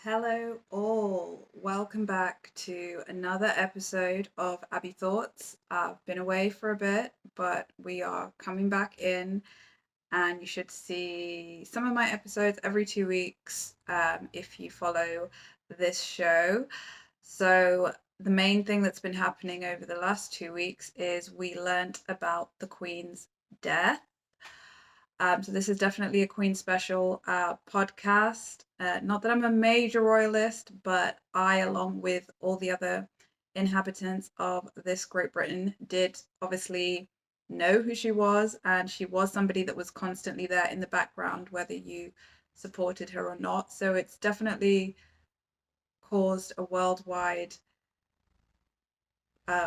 Hello, all. Welcome back to another episode of Abbie Thoughts. I've been away for a bit, but we are coming back in, and you should see some of my episodes every 2 weeks if you follow this show. So, the main thing that's been happening over the last 2 weeks is we learnt about the Queen's death. So this is definitely a Queen special podcast. Not that I'm a major royalist, but I, along with all the other inhabitants of this Great Britain, did obviously know who she was, and she was somebody that was constantly there in the background, whether you supported her or not. So it's definitely caused a worldwide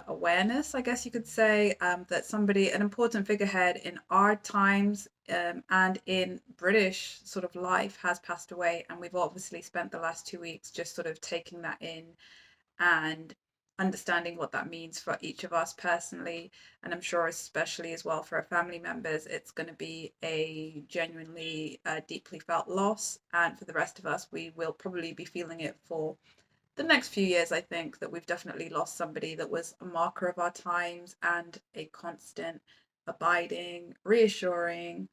awareness, I guess you could say, that somebody, an important figurehead in our times and in British sort of life, has passed away. And we've obviously spent the last 2 weeks just sort of taking that in and understanding what that means for each of us personally. And I'm sure, especially as well for our family members, it's going to be a genuinely deeply felt loss. And for the rest of us, we will probably be feeling it for the next few years. I think that we've definitely lost somebody that was a marker of our times and a constant, abiding, reassuring,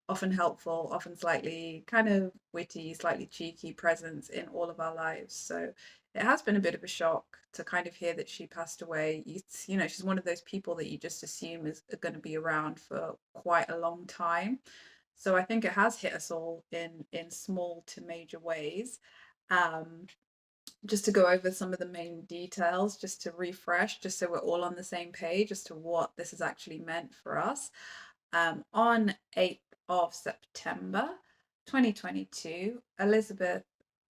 often helpful, often slightly kind of witty, slightly cheeky presence in all of our lives. So it has been a bit of a shock to kind of hear that she passed away. She's one of those people that you just assume is going to be around for quite a long time. So I think it has hit us all in small to major ways. Um, just to go over some of the main details, just to refresh, just so we're all on the same page as to what this has actually meant for us. On 8th of September 2022, Elizabeth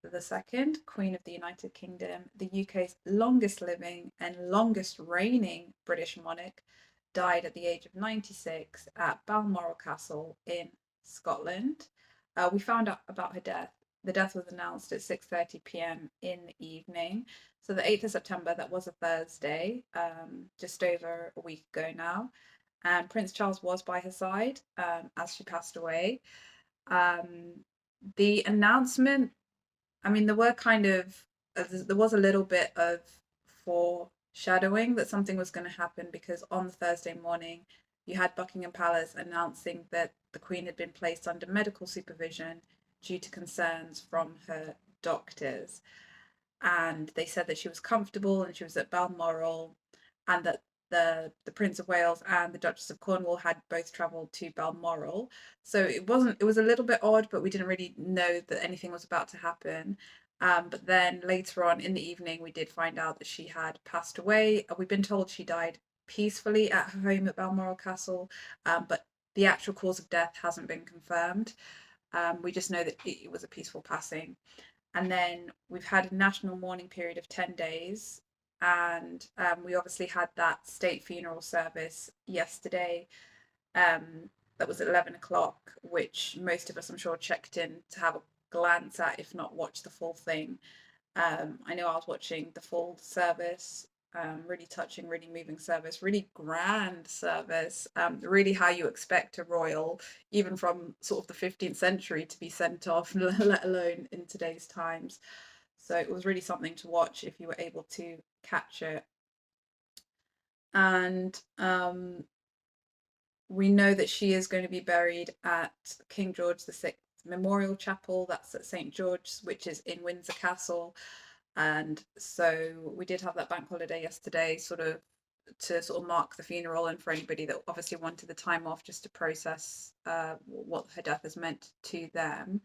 II, Queen of the United Kingdom, the UK's longest living and longest reigning British monarch, died at the age of 96 at Balmoral Castle in Scotland. We found out about her death. The death was announced at 6:30 p.m. in the evening. So the 8th of September, that was a Thursday, just over a week ago now. And Prince Charles was by her side as she passed away. Um, the announcement, I mean, there was a little bit of foreshadowing that something was going to happen, because on the Thursday morning, you had Buckingham Palace announcing that the Queen had been placed under medical supervision due to concerns from her doctors. And they said that she was comfortable and she was at Balmoral, and that the Prince of Wales and the Duchess of Cornwall had both travelled to Balmoral. So it was a little bit odd, but we didn't really know that anything was about to happen. But then later on in the evening, we did find out that she had passed away. We've been told she died peacefully at her home at Balmoral Castle, but the actual cause of death hasn't been confirmed. We just know that it was a peaceful passing. And then we've had a national mourning period of 10 days. And we obviously had that state funeral service yesterday. That was at 11 o'clock, which most of us, I'm sure, checked in to have a glance at, if not watch the full thing. I know I was watching the full service. Really touching, really moving service, really grand service, really how you expect a royal, even from sort of the 15th century, to be sent off, let alone in today's times. So it was really something to watch if you were able to catch it. And we know that she is going to be buried at King George VI Memorial Chapel. That's at St George's, which is in Windsor Castle. And so we did have that bank holiday yesterday, to sort of mark the funeral, and for anybody that obviously wanted the time off just to process what her death has meant to them.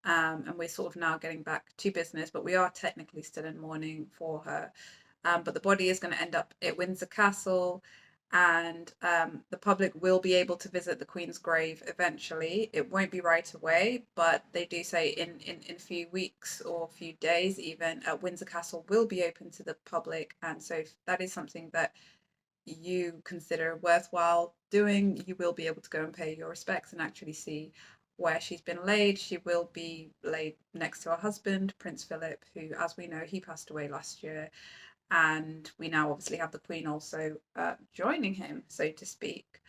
And we're sort of now getting back to business, but we are technically still in mourning for her. But the body is going to end up at Windsor Castle, and the public will be able to visit the Queen's grave eventually. It won't be right away, but they do say in a few weeks or a few days even, Windsor Castle will be open to the public. And so if that is something that you consider worthwhile doing, you will be able to go and pay your respects and actually see where she's been laid. She will be laid next to her husband, Prince Philip, who, as we know, he passed away last year. And we now obviously have the Queen also joining him, so to speak.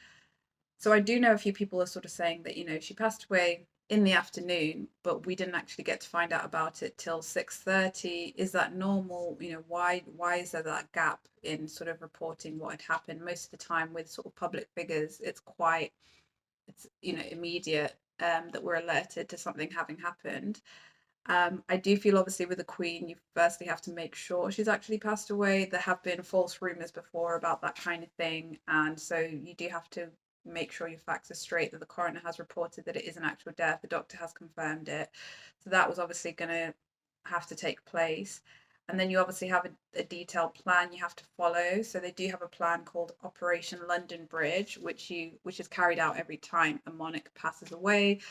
So I do know a few people are sort of saying that, she passed away in the afternoon, but we didn't actually get to find out about it till 6:30. Is that normal? Why is there that gap in sort of reporting what had happened? Most of the time with sort of public figures, it's immediate, that we're alerted to something having happened. I do feel obviously with the Queen, you firstly have to make sure she's actually passed away. There have been false rumours before about that kind of thing, and so you do have to make sure your facts are straight, that the coroner has reported that it is an actual death, the doctor has confirmed it. So that was obviously going to have to take place. And then you obviously have a detailed plan you have to follow. So they do have a plan called Operation London Bridge, which is carried out every time a monarch passes away.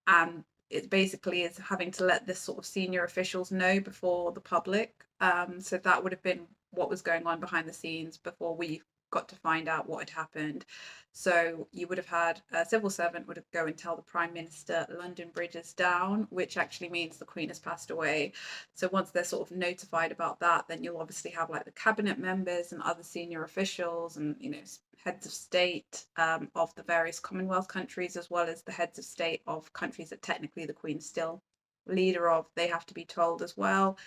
And it basically is having to let this sort of senior officials know before the public. So that would have been what was going on behind the scenes before we got to find out what had happened. So you would have had a civil servant would go and tell the Prime Minister London Bridge is down, which actually means the Queen has passed away. So once they're sort of notified about that, then you'll obviously have like the cabinet members and other senior officials and heads of state, of the various Commonwealth countries, as well as the heads of state of countries that technically the Queen's still leader of. They have to be told as well.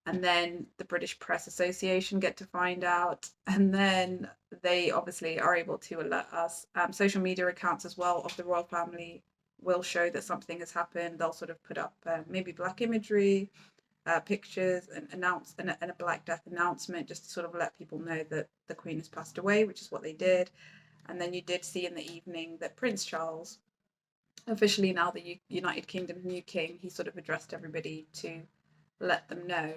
And then the British Press Association get to find out, and then they obviously are able to alert us. Social media accounts as well of the royal family will show that something has happened. They'll sort of put up maybe black imagery, pictures, and announce and a Black Death announcement, just to sort of let people know that the Queen has passed away, which is what they did. And then you did see in the evening that Prince Charles, officially now the United Kingdom's new king, he sort of addressed everybody to let them know.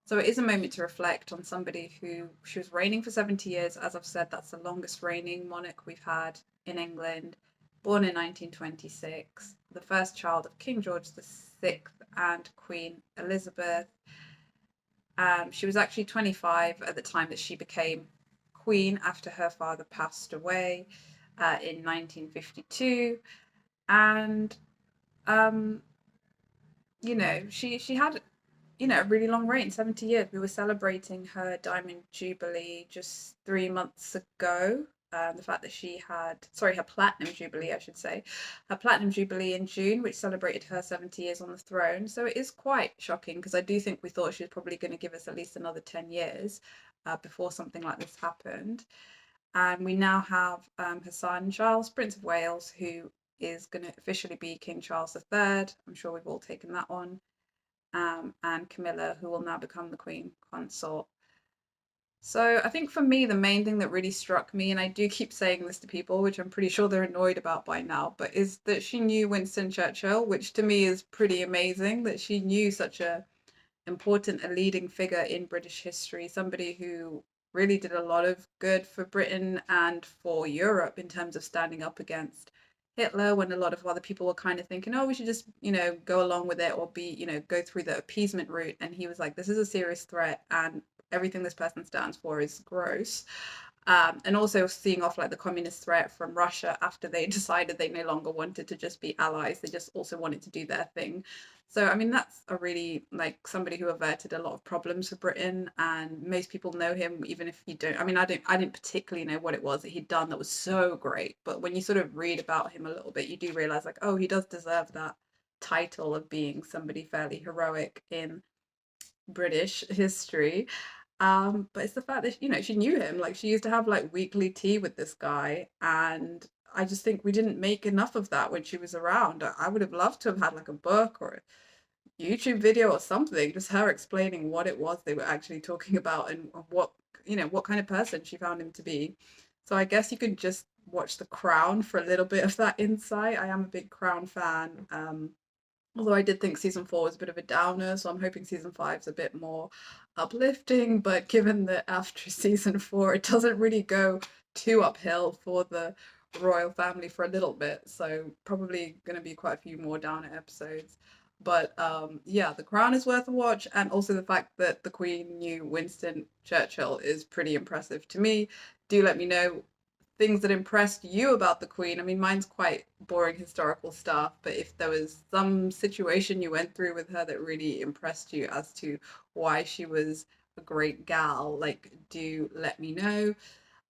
So it is a moment to reflect on somebody who she was reigning for 70 years. As I've said, that's the longest reigning monarch we've had in England. Born in 1926, the first child of King George VI and Queen Elizabeth. She was actually 25 at the time that she became queen after her father passed away in 1952. And she had a really long reign, 70 years. We were celebrating her Diamond Jubilee just 3 months ago. The fact that she had, sorry, her Platinum Jubilee, I should say, her Platinum Jubilee in June, which celebrated her 70 years on the throne. So it is quite shocking, because I do think we thought she was probably going to give us at least another 10 years before something like this happened. And we now have her son, Charles, Prince of Wales, who is going to officially be King Charles III. I'm sure we've all taken that on. And Camilla, who will now become the Queen Consort. So I think for me, the main thing that really struck me, and I do keep saying this to people, which I'm pretty sure they're annoyed about by now, but is that she knew Winston Churchill, which to me is pretty amazing, that she knew such a important, a leading figure in British history, somebody who really did a lot of good for Britain and for Europe in terms of standing up against Hitler, when a lot of other people were kind of thinking, oh, we should just, go along with it, or go through the appeasement route. And he was like, this is a serious threat, and everything this person stands for is gross. And also seeing off like the communist threat from Russia after they decided they no longer wanted to just be allies. They just also wanted to do their thing. So, I mean, that's a really like somebody who averted a lot of problems for Britain, and most people know him, even if you don't. I mean, I didn't particularly know what it was that he'd done that was so great, but when you sort of read about him a little bit, you do realize like, oh, he does deserve that title of being somebody fairly heroic in British history. But it's the fact that she knew him. Like, she used to have like weekly tea with this guy, and I just think we didn't make enough of that when she was around. I would have loved to have had like a book or a YouTube video or something, just her explaining what it was they were actually talking about, and what kind of person she found him to be. So I guess you could just watch The Crown for a little bit of that insight. I am a big Crown fan. Although I did think season 4 was a bit of a downer, so I'm hoping season 5 is a bit more uplifting. But given that after season 4, it doesn't really go too uphill for the royal family for a little bit, so probably going to be quite a few more downer episodes. But yeah, The Crown is worth a watch, and also the fact that the Queen knew Winston Churchill is pretty impressive to me. Do let me know things that impressed you about the Queen. I mean, mine's quite boring historical stuff, but if there was some situation you went through with her that really impressed you as to why she was a great gal, like, do let me know.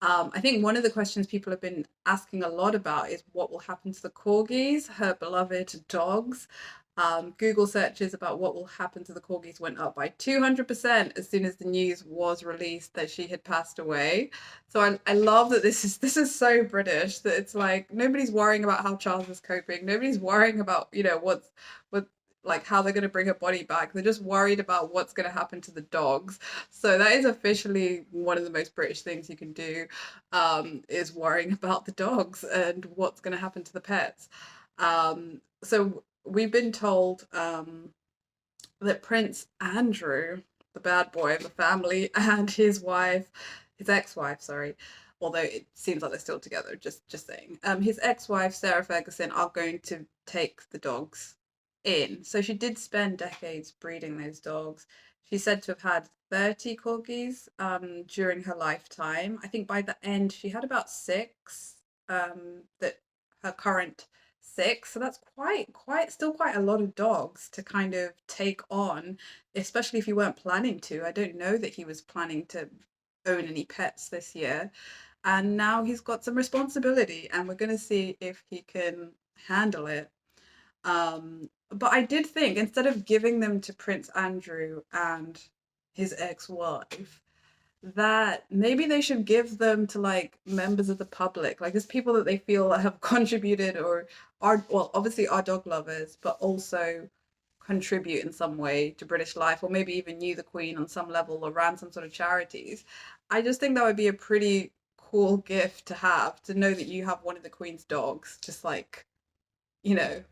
I think one of the questions people have been asking a lot about is what will happen to the corgis, her beloved dogs. Google searches about what will happen to the corgis went up by 200% as soon as the news was released that she had passed away. So I love that this is so British that it's like nobody's worrying about how Charles is coping. Nobody's worrying about, what like how they're going to bring her body back. They're just worried about what's going to happen to the dogs. So that is officially one of the most British things you can do, is worrying about the dogs and what's going to happen to the pets. So we've been told that Prince Andrew, the bad boy of the family, and his wife, his ex-wife, sorry, although it seems like they're still together, just saying. His ex-wife, Sarah Ferguson, are going to take the dogs in. So she did spend decades breeding those dogs. She's said to have had 30 corgis during her lifetime. I think by the end she had about six, that her current six. So that's still quite a lot of dogs to kind of take on, especially if you weren't planning to. I don't know that he was planning to own any pets this year. And now he's got some responsibility, and we're going to see if he can handle it. But I did think instead of giving them to Prince Andrew and his ex-wife, that maybe they should give them to like members of the public, like as people that they feel have contributed or are, well, obviously are dog lovers, but also contribute in some way to British life, or maybe even knew the Queen on some level or ran some sort of charities. I just think that would be a pretty cool gift to have, to know that you have one of the Queen's dogs just like, you know,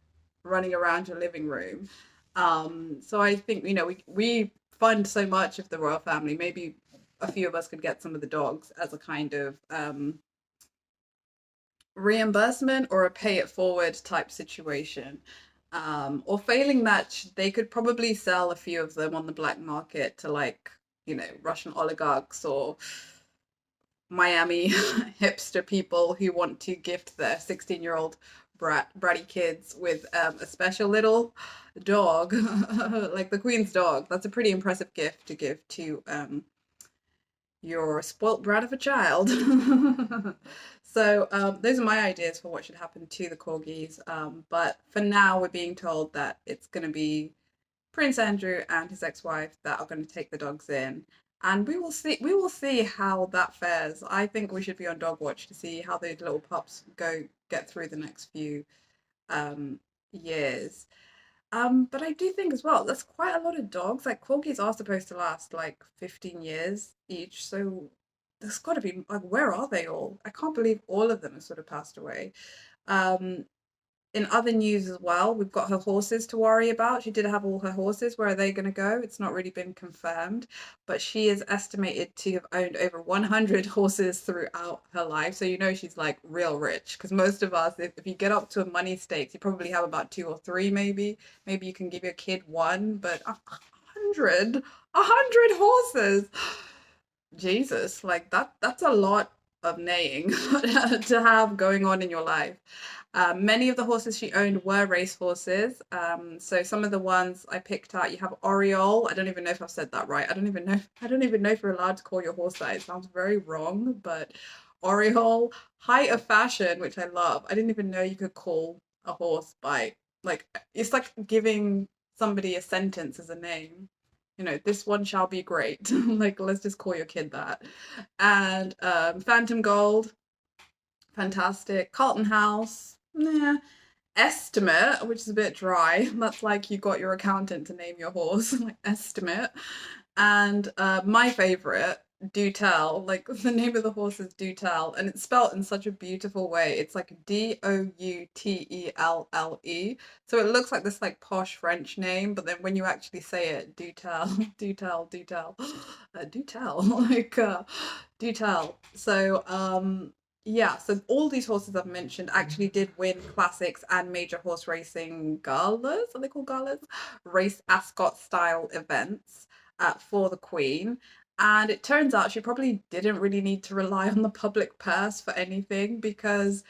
running around your living room. So I think, we fund so much of the royal family. Maybe a few of us could get some of the dogs as a kind of reimbursement or a pay it forward type situation. Or failing that, they could probably sell a few of them on the black market to like, Russian oligarchs or Miami hipster people who want to gift their 16-year-old bratty kids with a special little dog, like the Queen's dog. That's a pretty impressive gift to give to your spoilt brat of a child. So those are my ideas for what should happen to the corgis. But for now, we're being told that it's going to be Prince Andrew and his ex-wife that are going to take the dogs in. And we will see. We will see how that fares. I think we should be on dog watch to see how those little pups get through the next few years. But I do think as well, that's quite a lot of dogs. Like corgis are supposed to last like 15 years each. So there's got to be like, where are they all? I can't believe all of them have sort of passed away. Um, in other news as well, we've got her horses to worry about. She did have all her horses. Where are they going to go? It's not really been confirmed, but she is estimated to have owned over 100 horses throughout her life. So she's like real rich, because most of us, if you get up to a money stakes, you probably have about two or three, maybe. Maybe you can give your kid one, but 100 horses. Jesus, like that's a lot of neighing to have going on in your life. Many of the horses she owned were race horses. So some of the ones I picked out, you have Oriole. I don't even know if I've said that right. I don't even know. I don't even know if you're allowed to call your horse that. It sounds very wrong, but Oriole, Height of Fashion, which I love. I didn't even know you could call a horse by, like, it's like giving somebody a sentence as a name. This one shall be great. Like, let's just call your kid that. And Phantom Gold, fantastic. Carlton House, nah. Estimate, which is a bit dry. That's like you got your accountant to name your horse, like Estimate. And my favorite, Do Tell. Like the name of the horse is Do Tell, and it's spelt in such a beautiful way. It's like Doutelle. So it looks like this like posh French name, but then when you actually say it, Do Tell, Do Tell, Do Tell, Do Tell, like Do Tell. So yeah, so all these horses I've mentioned actually did win classics and major horse racing galas, are they called galas? Race Ascot style events for the Queen. And it turns out she probably didn't really need to rely on the public purse for anything, because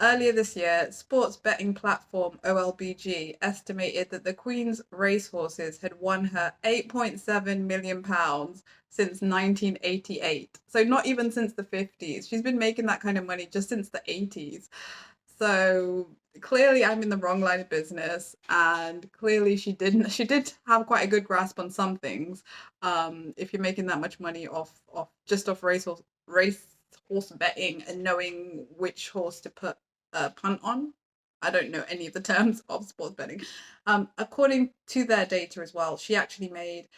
Earlier this year, sports betting platform OLBG estimated that the Queen's racehorses had won her £8.7 million since 1988. So not even since the 50s. She's been making that kind of money just since the 80s. So clearly I'm in the wrong line of business, and clearly she did have quite a good grasp on some things. If you're making that much money off race horse betting and knowing which horse to put a punt on. I don't know any of the terms of sports betting. According to their data as well, she actually made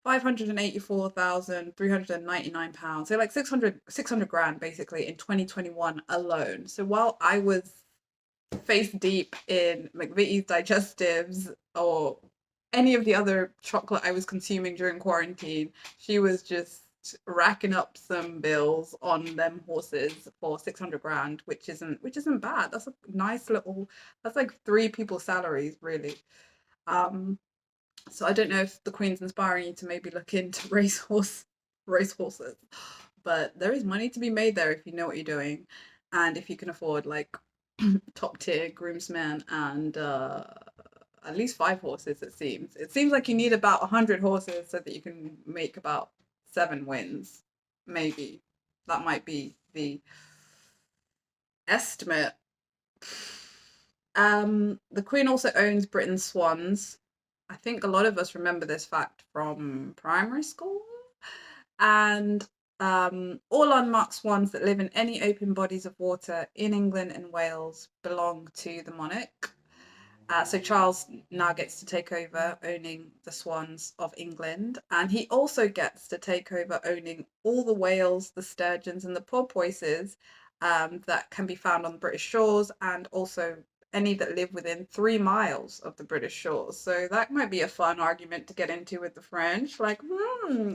£584,399. So like 600 grand basically in 2021 alone. So while I was face deep in McVitie's digestives or any of the other chocolate I was consuming during quarantine, she was just racking up some bills on them horses for 600 grand, which isn't bad. That's a nice little, that's like three people's salaries really. Um, so I don't know if the Queen's inspiring you to maybe look into racehorses, but there is money to be made there if you know what you're doing, and if you can afford like top tier groomsmen and at least 5 horses. It seems like you need about 100 horses so that you can make about 7 wins, maybe. That might be the estimate. The Queen also owns Britain's swans. I think a lot of us remember this fact from primary school. And all unmarked swans that live in any open bodies of water in England and Wales belong to the monarch. So Charles now gets to take over owning the swans of England, and he also gets to take over owning all the whales, the sturgeons, and the porpoises that can be found on British shores, and also any that live within 3 miles of the British shores. So that might be a fun argument to get into with the French. Like,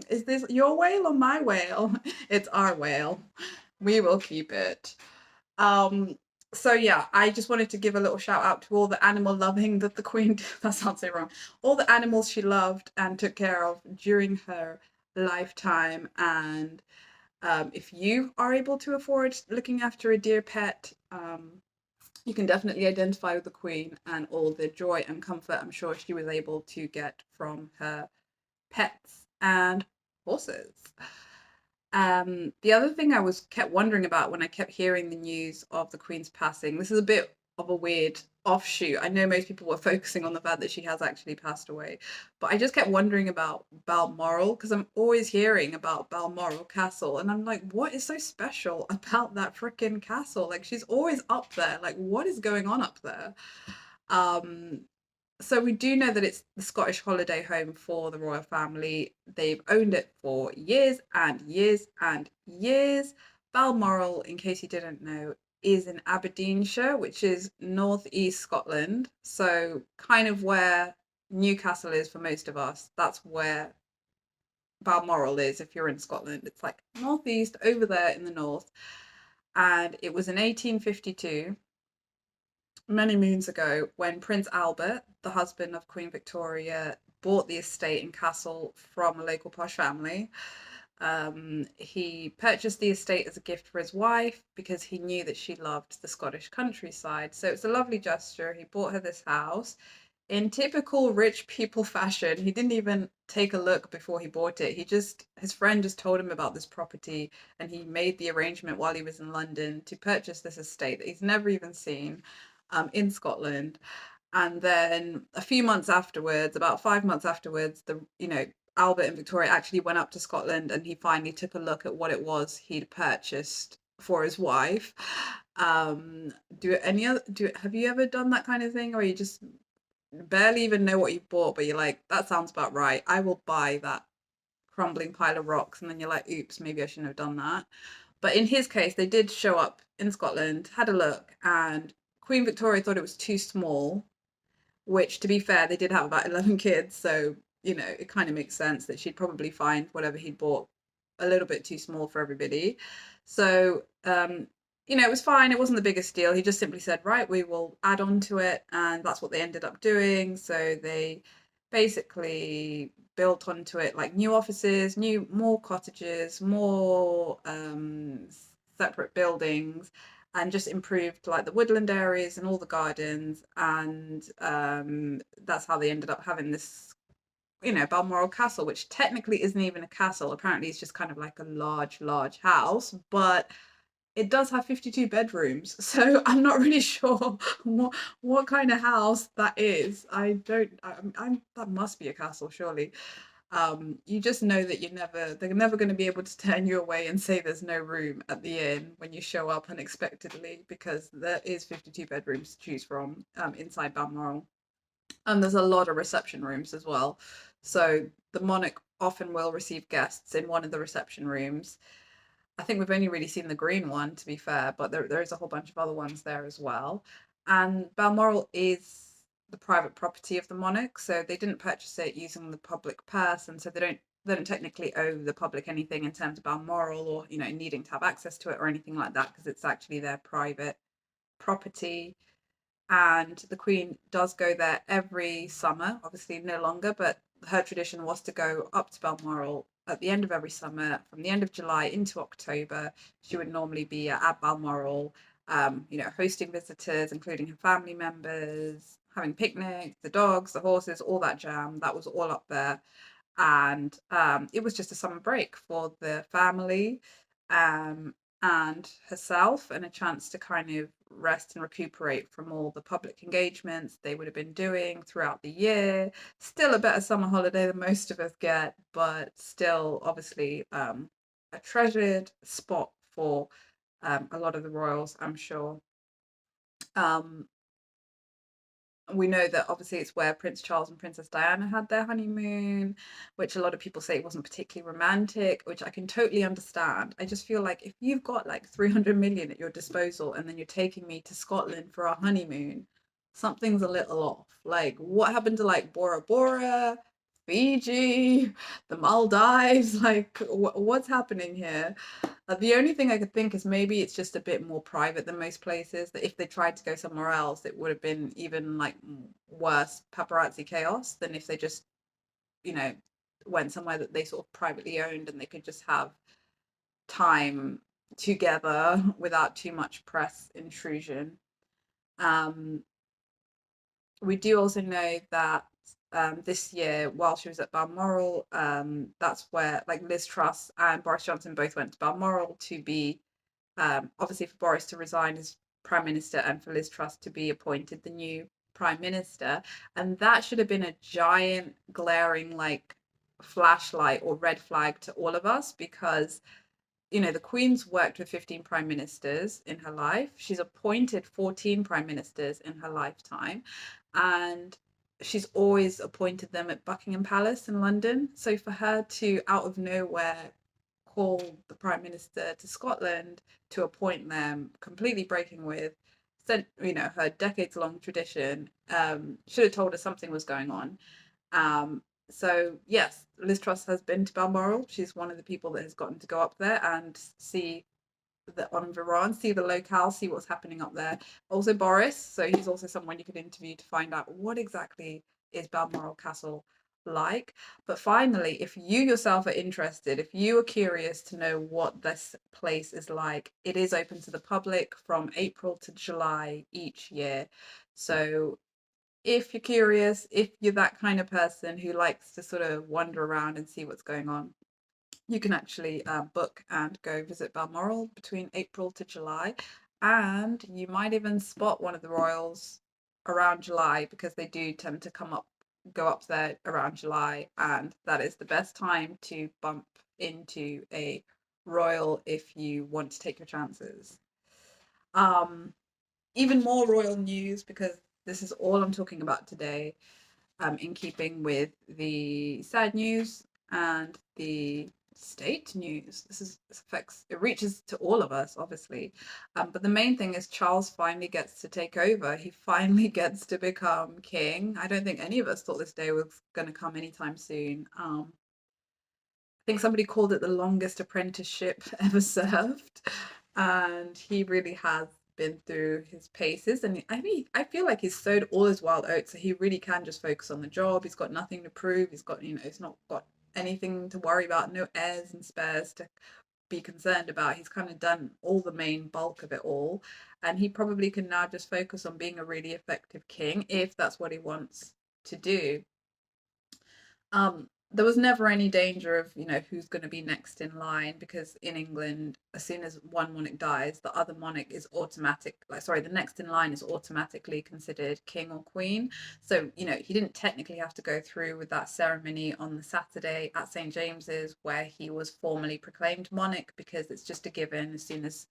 is this your whale or my whale? It's our whale. We will keep it. Um, so yeah, I just wanted to give a little shout out to all the animal loving that the Queen, that sounds so wrong, all the animals she loved and took care of during her lifetime. And if you are able to afford looking after a dear pet, you can definitely identify with the Queen and all the joy and comfort I'm sure she was able to get from her pets and horses. The other thing I was kept wondering about when I kept hearing the news of the Queen's passing, this is a bit of a weird offshoot. I know most people were focusing on the fact that she has actually passed away, but I just kept wondering about Balmoral because I'm always hearing about Balmoral Castle, and I'm like, what is so special about that freaking castle? Like, she's always up there. Like, what is going on up there? Um, so we do know that it's the Scottish holiday home for the royal family. They've owned it for years and years and years. Balmoral, in case you didn't know, is in Aberdeenshire, which is northeast Scotland. So kind of where Newcastle is for most of us. That's where Balmoral is if you're in Scotland. It's like northeast over there in the north. And it was in 1852, many moons ago, when Prince Albert, the husband of Queen Victoria, bought the estate and castle from a local posh family. He purchased the estate as a gift for his wife because he knew that she loved the Scottish countryside. So it's a lovely gesture. He bought her this house. In typical rich people fashion, he didn't even take a look before he bought it. His friend just told him about this property, and he made the arrangement while he was in London to purchase this estate that he's never even seen in Scotland. And then a few months afterwards, about 5 months afterwards, Albert and Victoria actually went up to Scotland, and he finally took a look at what it was he'd purchased for his wife. Have you ever done that kind of thing, or you just barely even know what you bought, but you're like, that sounds about right. I will buy that crumbling pile of rocks, and then you're like, oops, maybe I shouldn't have done that. But in his case, they did show up in Scotland, had a look, and Queen Victoria thought it was too small, which, to be fair, they did have about 11 kids, so it kind of makes sense that she'd probably find whatever he'd bought a little bit too small for everybody. So it was fine. It wasn't the biggest deal. He just simply said, right, we will add on to it. And that's what they ended up doing. So they basically built onto it like new offices, more cottages, more separate buildings. and just improved like the woodland areas and all the gardens. And that's how they ended up having this, Balmoral Castle, which technically isn't even a castle. Apparently, it's just kind of like a large house, but it does have 52 bedrooms. So I'm not really sure what kind of house that is. I don't. That must be a castle, surely. You just know that they're never going to be able to turn you away and say there's no room at the inn when you show up unexpectedly, because there is 52 bedrooms to choose from inside Balmoral. And there's a lot of reception rooms as well. So the monarch often will receive guests in one of the reception rooms. I think we've only really seen the green one, to be fair, but there is a whole bunch of other ones there as well. And Balmoral is the private property of the monarch, so they didn't purchase it using the public purse, and so they don't technically owe the public anything in terms of Balmoral, or needing to have access to it or anything like that, because it's actually their private property. And the Queen does go there every summer, obviously no longer, but her tradition was to go up to Balmoral at the end of every summer, from the end of July into October. She would normally be at Balmoral, hosting visitors, including her family members, having picnics, the dogs, the horses, all that jam. That was all up there. And it was just a summer break for the family, um, and herself, and a chance to kind of rest and recuperate from all the public engagements they would have been doing throughout the year. Still a better summer holiday than most of us get, but still obviously a treasured spot for a lot of the royals, I'm sure. Um, we know that obviously it's where Prince Charles and Princess Diana had their honeymoon, which a lot of people say wasn't particularly romantic, which I can totally understand. I just feel like if you've got like 300 million at your disposal and then you're taking me to Scotland for our honeymoon, something's a little off. Like, what happened to like Bora Bora, Fiji, the Maldives? Like, what's happening here? The only thing I could think is maybe it's just a bit more private than most places. That if they tried to go somewhere else, it would have been even like worse paparazzi chaos than if they just, you know, went somewhere that they sort of privately owned and they could just have time together without too much press intrusion. Um, we do also know that this year, while she was at Balmoral, that's where like Liz Truss and Boris Johnson both went to Balmoral to be, obviously for Boris to resign as Prime Minister and for Liz Truss to be appointed the new Prime Minister. And that should have been a giant, glaring, like, flashlight or red flag to all of us, because, the Queen's worked with 15 Prime Ministers in her life. She's appointed 14 Prime Ministers in her lifetime. And she's always appointed them at Buckingham Palace in London. So for her to, out of nowhere, call the Prime Minister to Scotland to appoint them, completely breaking with her decades long tradition, should have told us something was going on. So yes, Liz Truss has been to Balmoral. She's one of the people that has gotten to go up there and see the environ, see the locale, see what's happening up there. Also Boris, so he's also someone you could interview to find out what exactly is Balmoral Castle like. But finally, if you yourself are interested, if you are curious to know what this place is like, it is open to the public from April to July each year. So if you're curious, if you're that kind of person who likes to sort of wander around and see what's going on, you can actually book and go visit Balmoral between April to July. And you might even spot one of the royals around July, because they do tend to go up there around July. And that is the best time to bump into a royal if you want to take your chances. Um, Even more royal news, because this is all I'm talking about today, in keeping with the sad news and the state news. It reaches to all of us, obviously. But the main thing is Charles finally gets to take over. He finally gets to become king. I don't think any of us thought this day was going to come anytime soon. I think somebody called it the longest apprenticeship ever served, and he really has been through his paces. And I mean, I feel like he's sowed all his wild oats, so he really can just focus on the job. He's got nothing to prove. He's not got anything to worry about. No heirs and spares to be concerned about. He's kind of done all the main bulk of it all, and he probably can now just focus on being a really effective king if that's what he wants to do. There was never any danger of, who's going to be next in line, because in England, as soon as one monarch dies, the other monarch is the next in line is automatically considered king or queen. So, he didn't technically have to go through with that ceremony on the Saturday at St. James's where he was formally proclaimed monarch, because it's just a given as soon as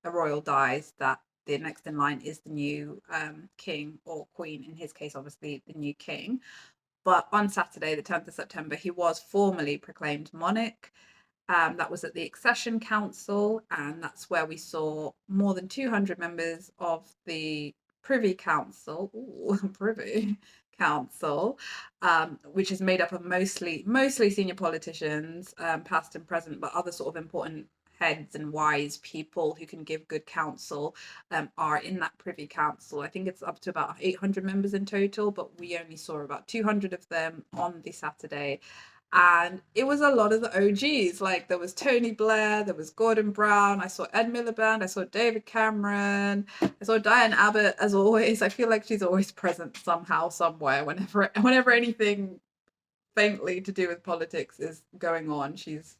a royal dies that the next in line is the new king or queen. In his case, obviously, the new king. But on Saturday, the 10th of September, he was formally proclaimed monarch. That was at the Accession Council, and that's where we saw more than 200 members of the Privy Council, Privy Council, which is made up of mostly senior politicians, past and present, but other sort of important heads and wise people who can give good counsel are in that Privy Council. I think it's up to about 800 members in total, but we only saw about 200 of them on the Saturday. And it was a lot of the OGs. Like, there was Tony Blair, there was Gordon Brown, I saw Ed Miliband, I saw David Cameron, I saw Diane Abbott, as always. I feel like she's always present somehow, somewhere, whenever anything faintly to do with politics is going on. She's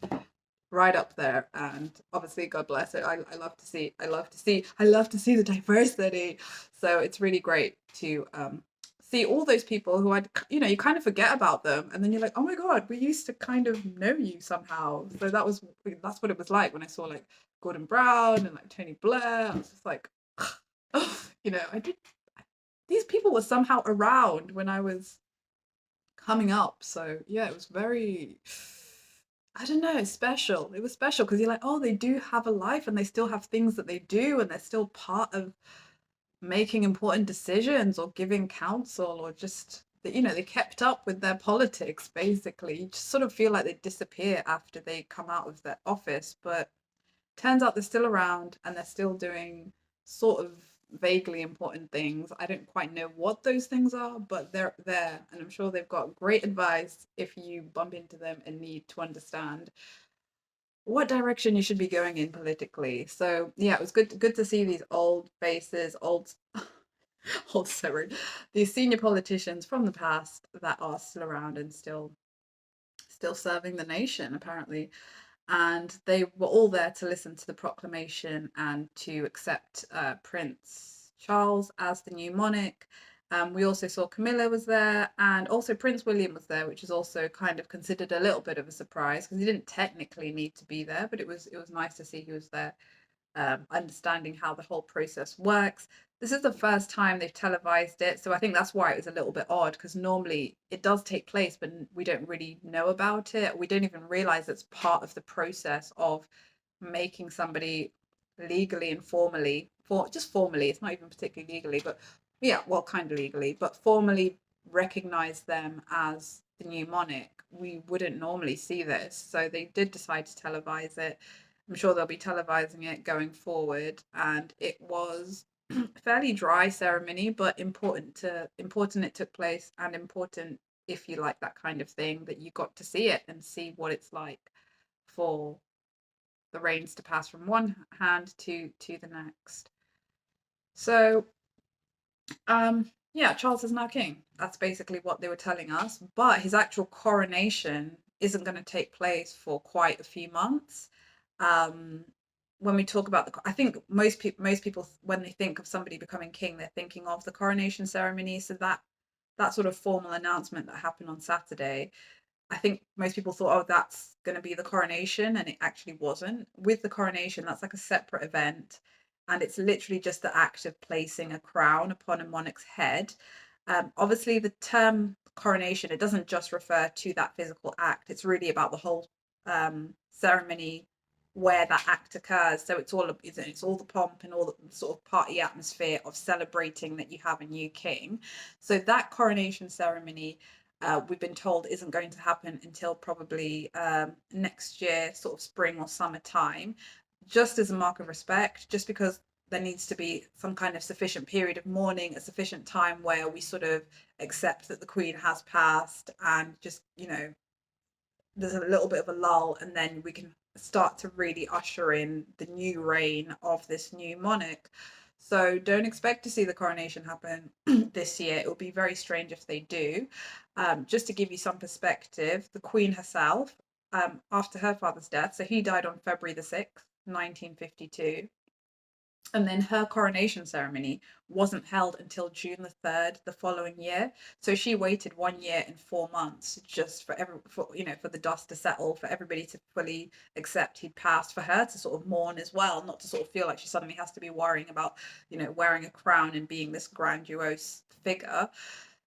right up there, and obviously, God bless her. I love to see the diversity. So it's really great to see all those people who you kind of forget about them, and then you're like, oh my God, we used to kind of know you somehow. So that's what it was like when I saw like Gordon Brown and like Tony Blair. I was just like, these people were somehow around when I was coming up. So yeah, it was very, I don't know, special. It was special because you're like, oh, they do have a life and they still have things that they do, and they're still part of making important decisions or giving counsel, or just, they kept up with their politics, basically. You just sort of feel like they disappear after they come out of their office, but turns out they're still around and they're still doing sort of vaguely important things. I don't quite know what those things are, but they're there, and I'm sure they've got great advice if you bump into them and need to understand what direction you should be going in politically. So yeah, it was good to see these old faces, old sorry, these senior politicians from the past that are still around and still serving the nation, apparently. And they were all there to listen to the proclamation and to accept Prince Charles as the new monarch. We also saw Camilla was there, and also Prince William was there, which is also kind of considered a little bit of a surprise because he didn't technically need to be there, but it was nice to see he was there, understanding how the whole process works. This is the first time they've televised it, so I think that's why it was a little bit odd, because normally it does take place, but we don't really know about it. We don't even realise it's part of the process of making somebody legally and formally, just formally, it's not even particularly legally, but yeah, well, kind of legally, but formally recognise them as the new monarch. We wouldn't normally see this, so they did decide to televise it. I'm sure they'll be televising it going forward, and it was a fairly dry ceremony, but important. It took place, and important if you like that kind of thing, that you got to see it and see what it's like for the reins to pass from one hand to the next. So yeah, Charles is now king. That's basically what they were telling us, but his actual coronation isn't going to take place for quite a few months. When we talk about I think most people when they think of somebody becoming king, they're thinking of the coronation ceremony. So that sort of formal announcement that happened on Saturday, I think most people thought, oh, that's going to be the coronation, and it actually wasn't. With the coronation, that's like a separate event, and it's literally just the act of placing a crown upon a monarch's head. Obviously, the term coronation, it doesn't just refer to that physical act. It's really about the whole ceremony where that act occurs. So it's all the pomp and all the sort of party atmosphere of celebrating that you have a new king. So that coronation ceremony, we've been told, isn't going to happen until probably next year, sort of spring or summertime, just as a mark of respect, just because there needs to be some kind of sufficient period of mourning, a sufficient time where we sort of accept that the Queen has passed, and just, there's a little bit of a lull, and then we can start to really usher in the new reign of this new monarch. So don't expect to see the coronation happen this year. It will be very strange if they do. Just to give you some perspective, the Queen herself, after her father's death, so he died on February the 6th, 1952. And then her coronation ceremony wasn't held until June the 3rd the following year. So she waited 1 year and 4 months just for the dust to settle, for everybody to fully accept he'd passed, for her to sort of mourn as well, not to sort of feel like she suddenly has to be worrying about, wearing a crown and being this grandiose figure.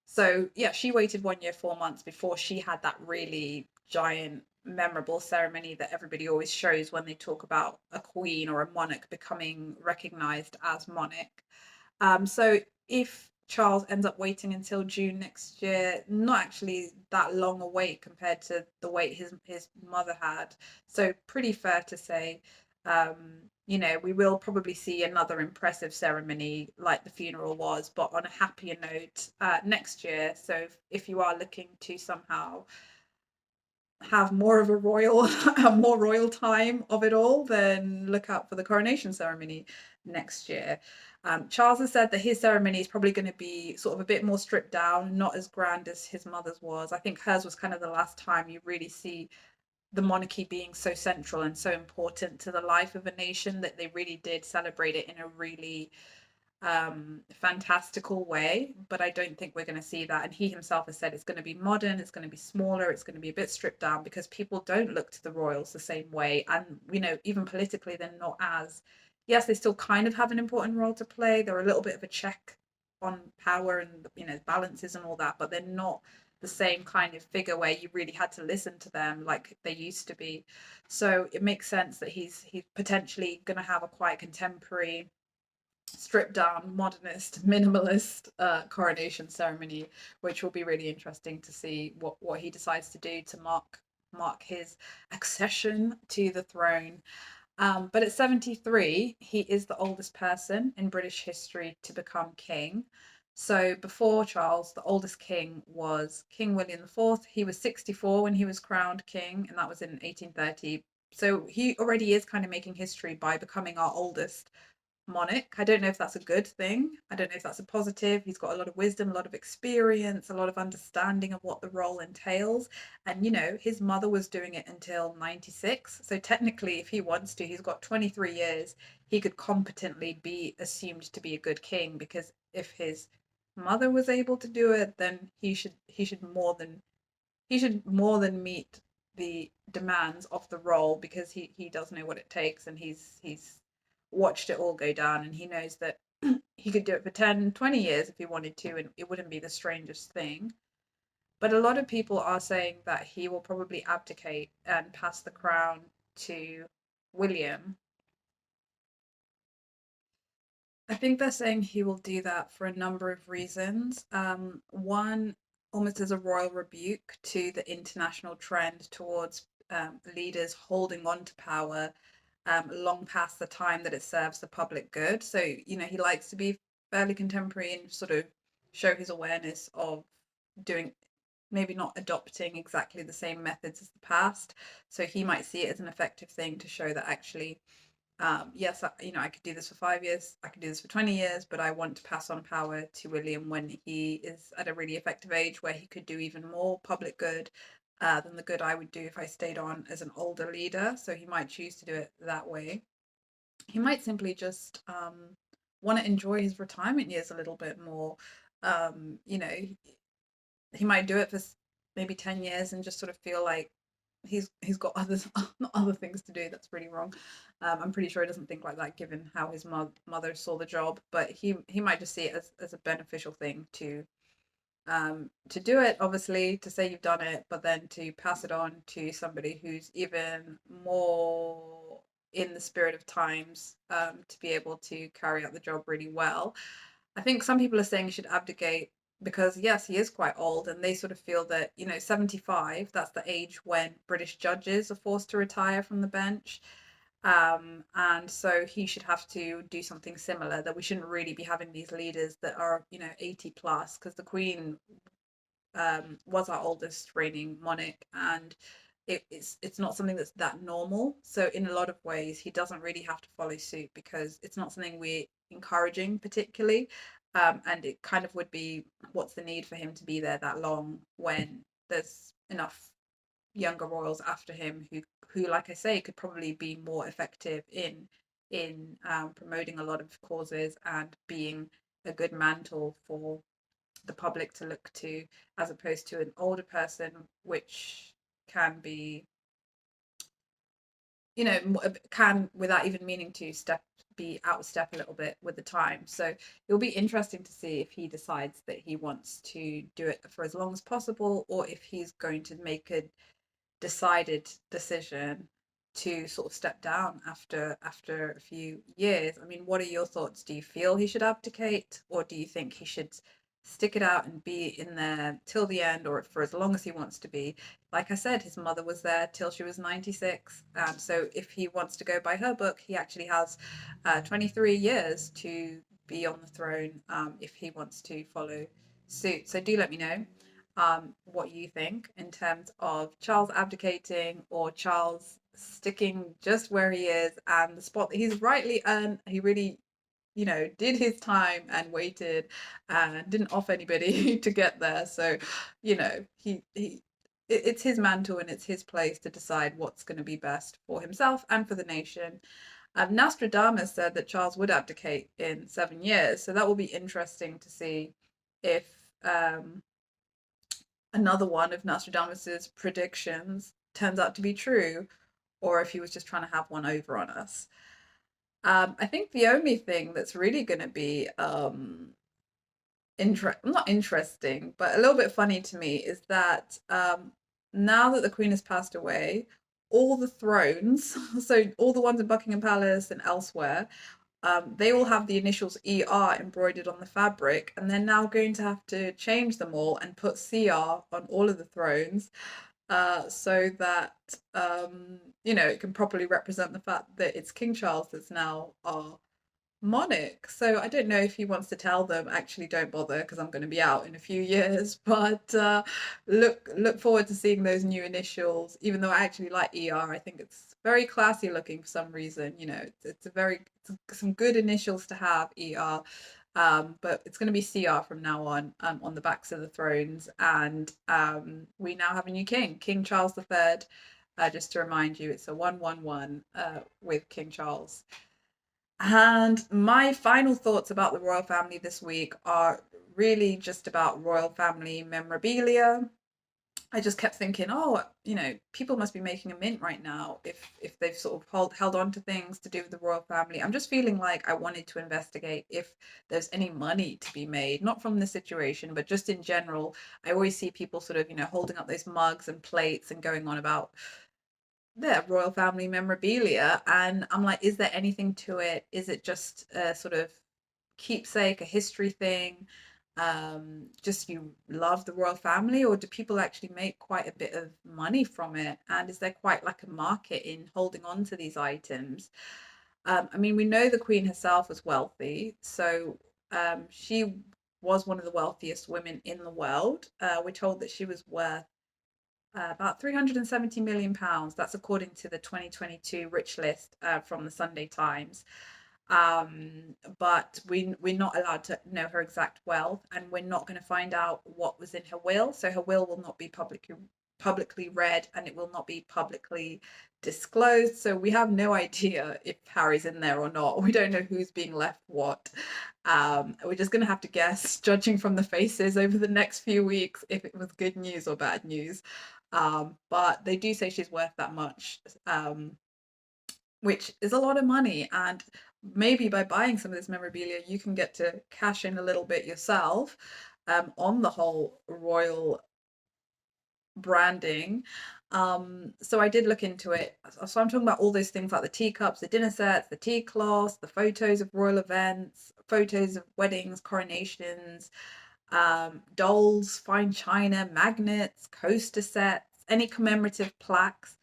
So yeah, she waited 1 year, 4 months before she had that really giant, memorable ceremony that everybody always shows when they talk about a queen or a monarch becoming recognized as monarch. So if Charles ends up waiting until June next year, not actually that long a wait compared to the wait his mother had. So pretty fair to say, we will probably see another impressive ceremony like the funeral was, but on a happier note next year. So if you are looking to somehow have more of a royal, a more royal time of it all, then look out for the coronation ceremony next year. Charles has said that his ceremony is probably going to be sort of a bit more stripped down, not as grand as his mother's was. I think hers was kind of the last time you really see the monarchy being so central and so important to the life of a nation, that they really did celebrate it in a really fantastical way. But I don't think we're going to see that. And he himself has said it's going to be modern, it's going to be smaller, it's going to be a bit stripped down, because people don't look to the royals the same way. And even politically, they're not as, yes, they still kind of have an important role to play. They're a little bit of a check on power and balances and all that, but they're not the same kind of figure where you really had to listen to them like they used to be. So it makes sense that he's potentially going to have a quite contemporary, stripped down, modernist, minimalist coronation ceremony, which will be really interesting to see what he decides to do to mark his accession to the throne. But at 73, he is the oldest person in British history to become king. So before Charles, the oldest king was King William IV. He was 64 when he was crowned king, and that was in 1830. So he already is kind of making history by becoming our oldest monarch. I don't know if that's a good thing. I don't know if that's a positive. He's got a lot of wisdom, a lot of experience, a lot of understanding of what the role entails. And, his mother was doing it until 96. So technically, if he wants to, he's got 23 years. He could competently be assumed to be a good king, because if his mother was able to do it, then he should more than meet the demands of the role, because he does know what it takes, and he's watched it all go down, and he knows that he could do it for 10, 20 years if he wanted to, and it wouldn't be the strangest thing. But a lot of people are saying that he will probably abdicate and pass the crown to William. I think they're saying he will do that for a number of reasons. One, almost as a royal rebuke to the international trend towards leaders holding on to power long past the time that it serves the public good. So, he likes to be fairly contemporary and sort of show his awareness of doing, maybe not adopting exactly the same methods as the past. So he might see it as an effective thing to show that actually, yes, I could do this for 5 years, I could do this for 20 years, but I want to pass on power to William when he is at a really effective age where he could do even more public good than the good I would do if I stayed on as an older leader. So he might choose to do it that way. He might simply just want to enjoy his retirement years a little bit more. He might do it for maybe 10 years and just sort of feel like he's got not other things to do. That's really wrong. I'm pretty sure he doesn't think like that, given how his mother saw the job. But he might just see it as a beneficial thing to do it, obviously, to say you've done it, but then to pass it on to somebody who's even more in the spirit of times, to be able to carry out the job really well. I think some people are saying he should abdicate because, yes, he is quite old, and they sort of feel that, 75, that's the age when British judges are forced to retire from the bench. And so he should have to do something similar, that we shouldn't really be having these leaders that are, 80 plus, because the Queen was our oldest reigning monarch, and it's not something that's that normal. So in a lot of ways, he doesn't really have to follow suit because it's not something we're encouraging particularly. And it kind of would be, what's the need for him to be there that long when there's enough younger royals after him who, like I say, could probably be more effective in promoting a lot of causes and being a good mantle for the public to look to, as opposed to an older person, which can be, can, without even meaning to, be out of step a little bit with the time. So it'll be interesting to see if he decides that he wants to do it for as long as possible, or if he's going to make a decided decision to sort of step down after a few years. I mean, what are your thoughts? Do you feel he should abdicate, or do you think he should stick it out and be in there till the end, or for as long as he wants to be? Like I said, his mother was there till she was 96, and so if he wants to go by her book, he actually has 23 years to be on the throne, if he wants to follow suit. So do let me know what you think in terms of Charles abdicating or Charles sticking just where he is and the spot that he's rightly earned. He really, did his time and waited and didn't off anybody to get there. So, it's his mantle and it's his place to decide what's going to be best for himself and for the nation. Nostradamus said that Charles would abdicate in 7 years, so that will be interesting to see if another one of Nostradamus's predictions turns out to be true, or if he was just trying to have one over on us. I think the only thing that's really going to be not interesting, but a little bit funny to me is that now that the Queen has passed away, all the thrones, so all the ones in Buckingham Palace and elsewhere, they all have the initials ER embroidered on the fabric, and they're now going to have to change them all and put CR on all of the thrones, so that it can properly represent the fact that it's King Charles that's now our monarch. So I don't know if he wants to tell them, actually don't bother because I'm going to be out in a few years, but look forward to seeing those new initials. Even though I actually like ER, I think it's very classy looking for some reason. It's some good initials to have, ER. But it's going to be CR from now on the backs of the thrones, and we now have a new king, King Charles III. Just to remind you, it's a 111 with King Charles. And my final thoughts about the royal family this week are really just about royal family memorabilia. I just kept thinking, oh, people must be making a mint right now if they've sort of held on to things to do with the royal family. I'm just feeling like I wanted to investigate if there's any money to be made, not from the situation, but just in general. I always see people sort of, holding up those mugs and plates and going on about their royal family memorabilia, and I'm like, is there anything to it? Is it just a sort of keepsake, a history thing? Just you love the royal family, or do people actually make quite a bit of money from it? And is there quite like a market in holding on to these items? I mean, we know the Queen herself was wealthy, so she was one of the wealthiest women in the world. We're told that she was worth about £370 million. That's according to the 2022 Rich List from the Sunday Times. But we're not allowed to know her exact wealth, and we're not going to find out what was in her will. So her will not be publicly read, and it will not be publicly disclosed. So we have no idea if Harry's in there or not. We don't know who's being left what. We're just going to have to guess, judging from the faces over the next few weeks, if it was good news or bad news. But they do say she's worth that much, which is a lot of money. And maybe by buying some of this memorabilia, you can get to cash in a little bit yourself on the whole royal branding. So I did look into it. So I'm talking about all those things like the teacups, the dinner sets, the tea cloths, the photos of royal events, photos of weddings, coronations, dolls, fine china, magnets, coaster sets, any commemorative plaques.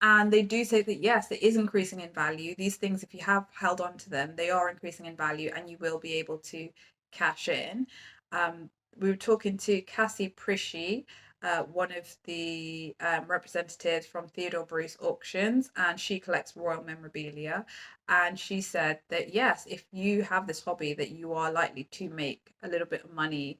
And they do say that, yes, it is increasing in value. These things, if you have held on to them, they are increasing in value and you will be able to cash in. We were talking to Cassie Prishy, one of the representatives from Theodore Bruce Auctions, and she collects royal memorabilia. And she said that yes, if you have this hobby, that you are likely to make a little bit of money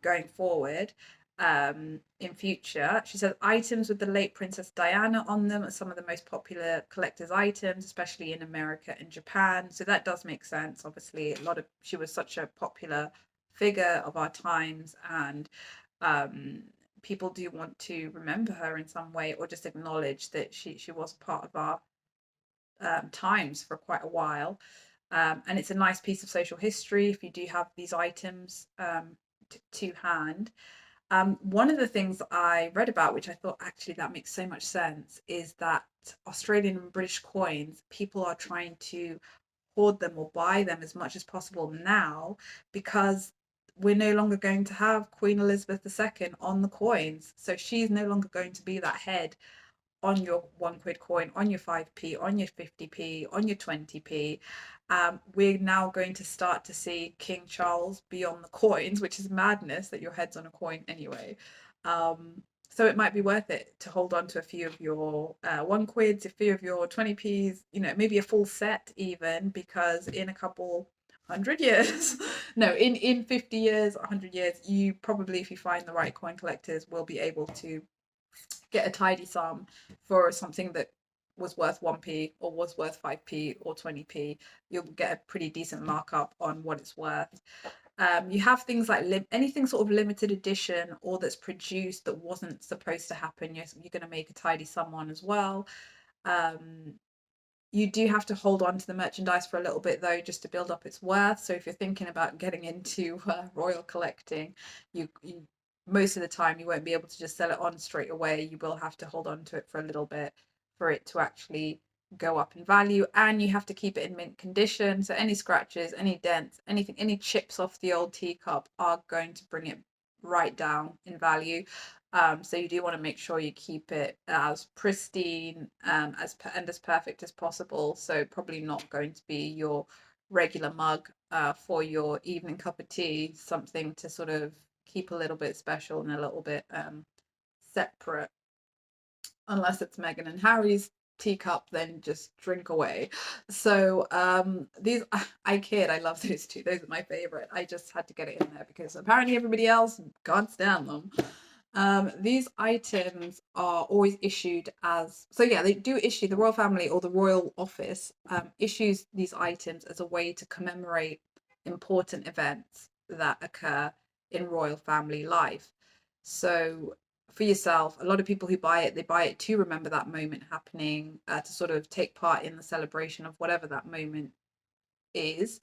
going forward in future. She said items with the late Princess Diana on them are some of the most popular collector's items, especially in America and Japan. So that does make sense. Obviously, she was such a popular figure of our times, and um, people do want to remember her in some way, or just acknowledge that she was part of our times for quite a while. And it's a nice piece of social history if you do have these items to hand. One of the things I read about, which I thought actually that makes so much sense, is that Australian and British coins, people are trying to hoard them or buy them as much as possible now, because we're no longer going to have Queen Elizabeth II on the coins. So she's no longer going to be that head on your £1 coin, on your 5p, on your 50p, on your 20p. We're now going to start to see King Charles be on the coins, which is madness that your head's on a coin anyway. So it might be worth it to hold on to a few of your £1, a few of your 20p's, maybe a full set even, because in a couple 100 years, no, in 50 years, 100 years, you probably, if you find the right coin collectors, will be able to get a tidy sum for something that was worth 1p or was worth 5p or 20p. You'll get a pretty decent markup on what it's worth. You have things like anything sort of limited edition or that's produced that wasn't supposed to happen. You're going to make a tidy sum on as well. You do have to hold on to the merchandise for a little bit though, just to build up its worth. So if you're thinking about getting into royal collecting, you most of the time you won't be able to just sell it on straight away. You will have to hold on to it for a little bit for it to actually go up in value, and you have to keep it in mint condition. So any scratches, any dents, anything, any chips off the old teacup are going to bring it right down in value. So you do want to make sure you keep it as pristine and as perfect as possible. So probably not going to be your regular mug for your evening cup of tea, something to sort of keep a little bit special and a little bit separate. Unless it's Meghan and Harry's teacup, then just drink away. So these, I kid, I love those two. Those are my favorite. I just had to get it in there because apparently everybody else can't stand them. These items are always issued as, so yeah, they do issue, the royal family or the royal office issues these items as a way to commemorate important events that occur in royal family life. So for yourself, a lot of people who buy it, they buy it to remember that moment happening, to sort of take part in the celebration of whatever that moment is.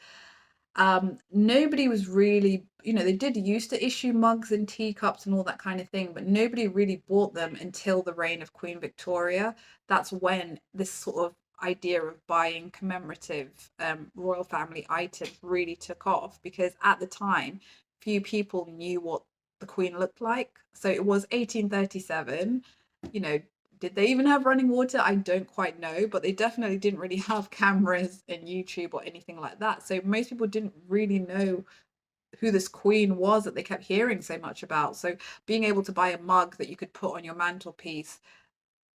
Nobody was really, they did used to issue mugs and teacups and all that kind of thing, but nobody really bought them until the reign of Queen Victoria. That's when this sort of idea of buying commemorative royal family items really took off, because at the time few people knew what the Queen looked like. So it was 1837, you know did they even have running water? I don't quite know, but they definitely didn't really have cameras and YouTube or anything like that. So most people didn't really know who this queen was that they kept hearing so much about. So being able to buy a mug that you could put on your mantelpiece,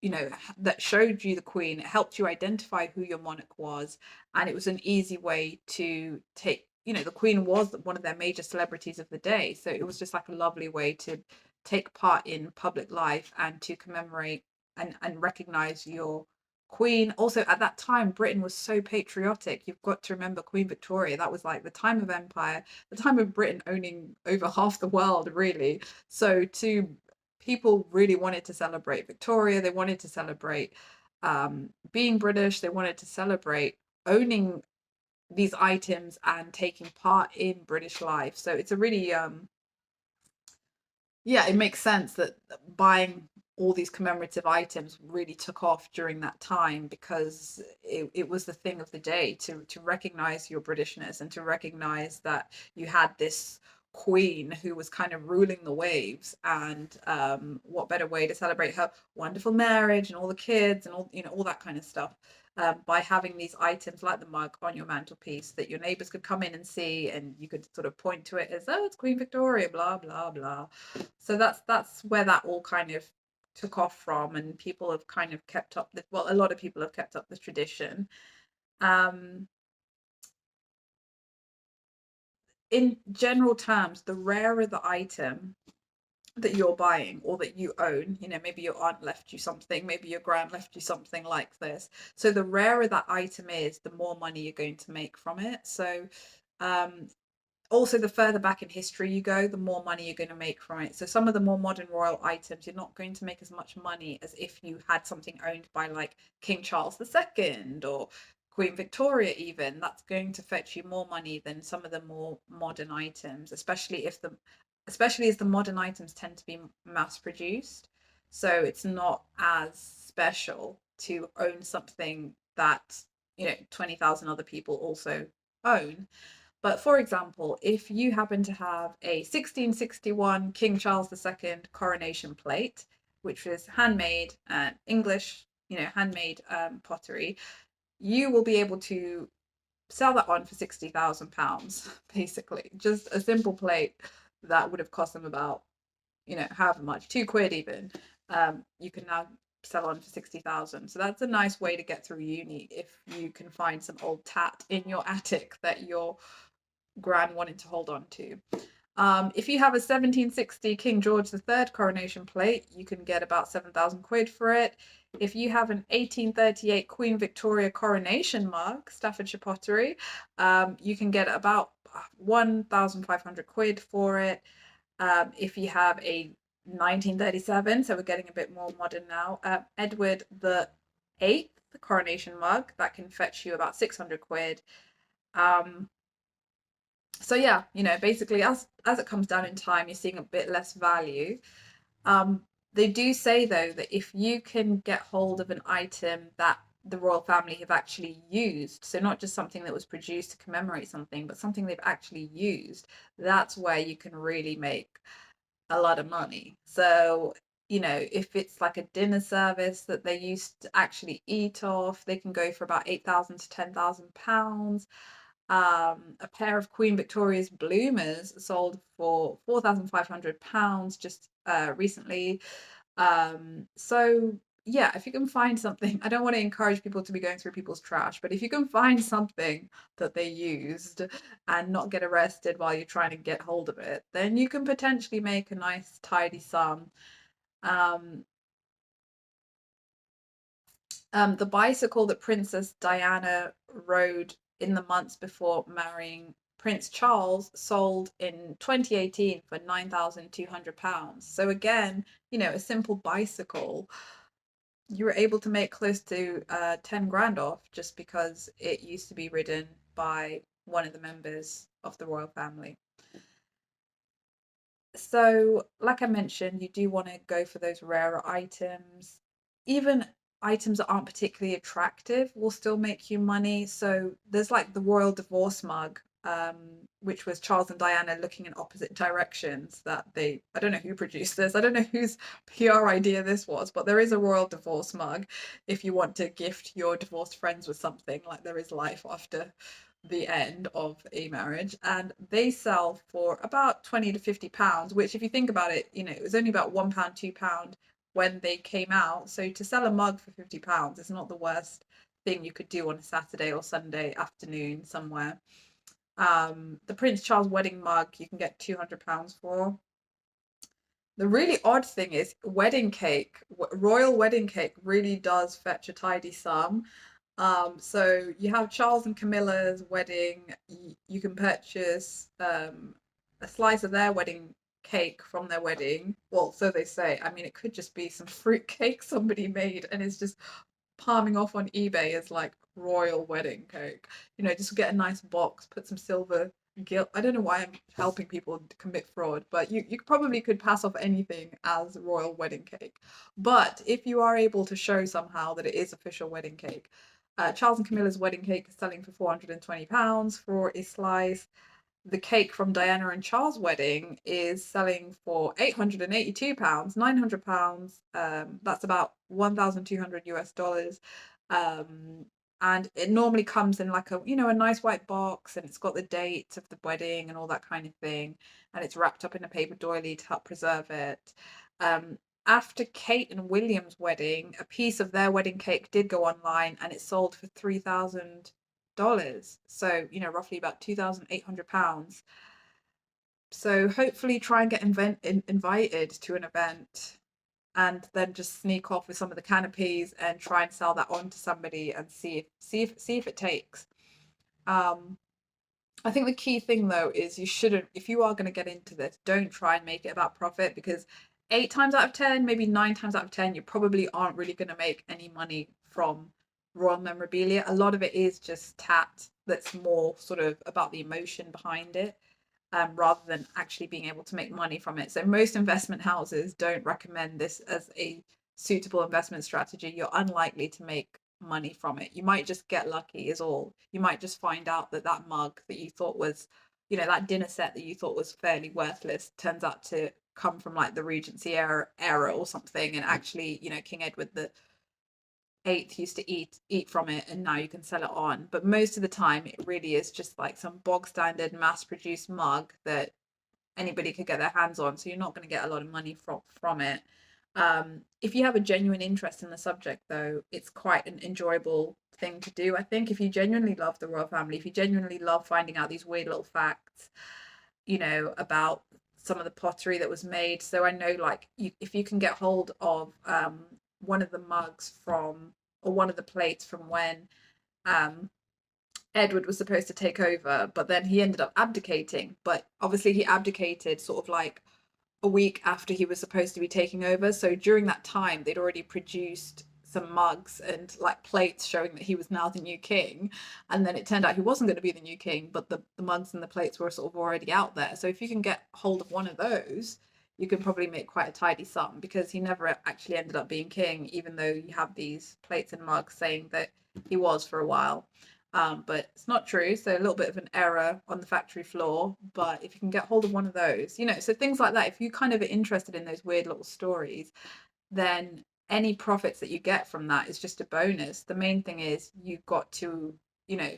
that showed you the queen, it helped you identify who your monarch was, and it was an easy way to take, the queen was one of their major celebrities of the day. So it was just like a lovely way to take part in public life and to commemorate and recognize your queen. Also at that time Britain was so patriotic. You've got to remember Queen Victoria, that was like the time of empire, the time of Britain owning over half the world really. So to people really wanted to celebrate Victoria, they wanted to celebrate being British, they wanted to celebrate owning these items and taking part in British life. So it's a really yeah, it makes sense that buying all these commemorative items really took off during that time, because it was the thing of the day to recognize your Britishness and to recognize that you had this queen who was kind of ruling the waves. And what better way to celebrate her wonderful marriage and all the kids and all all that kind of stuff by having these items like the mug on your mantelpiece that your neighbors could come in and see, and you could sort of point to it as, oh, it's Queen Victoria, blah blah blah. So that's where that all kind of took off from, and people have kind of kept up the, well, a lot of people have kept up the tradition. um in general terms, the rarer the item that you're buying or that you own, you know, maybe your aunt left you something, maybe your grand left you something like this. So the rarer that item is, the more money you're going to make from it. So um, also, the further back in history you go, the more money you're going to make from it. So some of the more modern royal items, you're not going to make as much money as if you had something owned by like King Charles II or Queen Victoria even. That's going to fetch you more money than some of the more modern items, especially as the modern items tend to be mass produced. So it's not as special to own something that, you know, 20,000 other people also own. But for example, if you happen to have a 1661 King Charles II coronation plate, which was handmade, English, you know, handmade pottery, you will be able to sell that on for £60,000, basically. Just a simple plate that would have cost them about, you know, however much, £2 even. You can now sell on for 60,000. So that's a nice way to get through uni if you can find some old tat in your attic that you're gran wanting to hold on to. If you have a 1760 King George III coronation plate, you can get about £7,000 for it. If you have an 1838 Queen Victoria coronation mug, Staffordshire pottery, you can get about £1,500 for it. If you have a 1937, so we're getting a bit more modern now, Edward the Eighth coronation mug, that can fetch you about £600. Um, so yeah, you know, basically as it comes down in time, you're seeing a bit less value. Um, they do say though that if you can get hold of an item that the royal family have actually used, so not just something that was produced to commemorate something, but something they've actually used, that's where you can really make a lot of money. So, you know, if it's like a dinner service that they used to actually eat off, they can go for about 8,000 to £10,000. A pair of Queen Victoria's bloomers sold for £4,500 just recently. So yeah, if you can find something, I don't want to encourage people to be going through people's trash, but if you can find something that they used and not get arrested while you're trying to get hold of it, then you can potentially make a nice tidy sum. Um, the bicycle that Princess Diana rode in the months before marrying Prince Charles sold in 2018 for £9,200. So again, you know, a simple bicycle, you were able to make close to 10 grand off just because it used to be ridden by one of the members of the royal family. So, like I mentioned, you do want to go for those rarer items. Even items that aren't particularly attractive will still make you money. So there's like the royal divorce mug, which was Charles and Diana looking in opposite directions. That they, I don't know who produced this. I don't know whose PR idea this was, but there is a royal divorce mug if you want to gift your divorced friends with something, like there is life after the end of a marriage, and they sell for about 20 to £50, which if you think about it, you know, it was only about £1, £2 when they came out. So to sell a mug for £50 is not the worst thing you could do on a Saturday or Sunday afternoon somewhere. The Prince Charles wedding mug you can get £200 for. The really odd thing is wedding cake, royal wedding cake really does fetch a tidy sum. So you have Charles and Camilla's wedding. You can purchase a slice of their wedding cake from their wedding. Well, so they say. I mean, it could just be some fruit cake somebody made and is just palming off on eBay as like royal wedding cake. You know, just get a nice box, put some silver gilt. I don't know why I'm helping people commit fraud, but you probably could pass off anything as royal wedding cake. But if you are able to show somehow that it is official wedding cake, Charles and Camilla's wedding cake is selling for £420 for a slice. The cake from Diana and Charles' wedding is selling for £882, £900. That's about 1,200 US dollars. and it normally comes in like a, you know, a nice white box, and it's got the dates of the wedding and all that kind of thing, and it's wrapped up in a paper doily to help preserve it. Um, After Kate and William's wedding, a piece of their wedding cake did go online, and it sold for $3,000. So, you know, roughly about £2,800. So hopefully try and get invited to an event, and then just sneak off with some of the canopies and try and sell that on to somebody and see if it takes. Um, I think the key thing though is you shouldn't, if you are going to get into this, don't try and make it about profit, because 8 times out of 10, maybe 9 times out of 10, you probably aren't really going to make any money from royal memorabilia. A lot of it is just tat that's more sort of about the emotion behind it, rather than actually being able to make money from it. So most investment houses don't recommend this as a suitable investment strategy. You're unlikely to make money from it. You might just get lucky is all. You might just find out that that mug that you thought was, you know, that dinner set that you thought was fairly worthless turns out to come from like the Regency era or something, and actually, you know, King Edward the eighth used to eat from it, and now you can sell it on. But most of the time it really is just like some bog standard mass produced mug that anybody could get their hands on, so you're not going to get a lot of money from it. If you have a genuine interest in the subject though, it's quite an enjoyable thing to do. I think if you genuinely love the royal family, if you genuinely love finding out these weird little facts, you know, about some of the pottery that was made. So I know, like, if you can get hold of one of the mugs from, or one of the plates from when um, Edward was supposed to take over, but then he ended up abdicating. But obviously, he abdicated sort of like a week after he was supposed to be taking over. So during that time, they'd already produced some mugs and like plates showing that he was now the new king. And then it turned out he wasn't going to be the new king, but the mugs and the plates were sort of already out there. So if you can get hold of one of those, you can probably make quite a tidy sum, because he never actually ended up being king, even though you have these plates and mugs saying that he was for a while. But it's not true. So a little bit of an error on the factory floor. But if you can get hold of one of those, you know, so things like that, if you kind of are interested in those weird little stories, then any profits that you get from that is just a bonus. The main thing is you've got to, you know,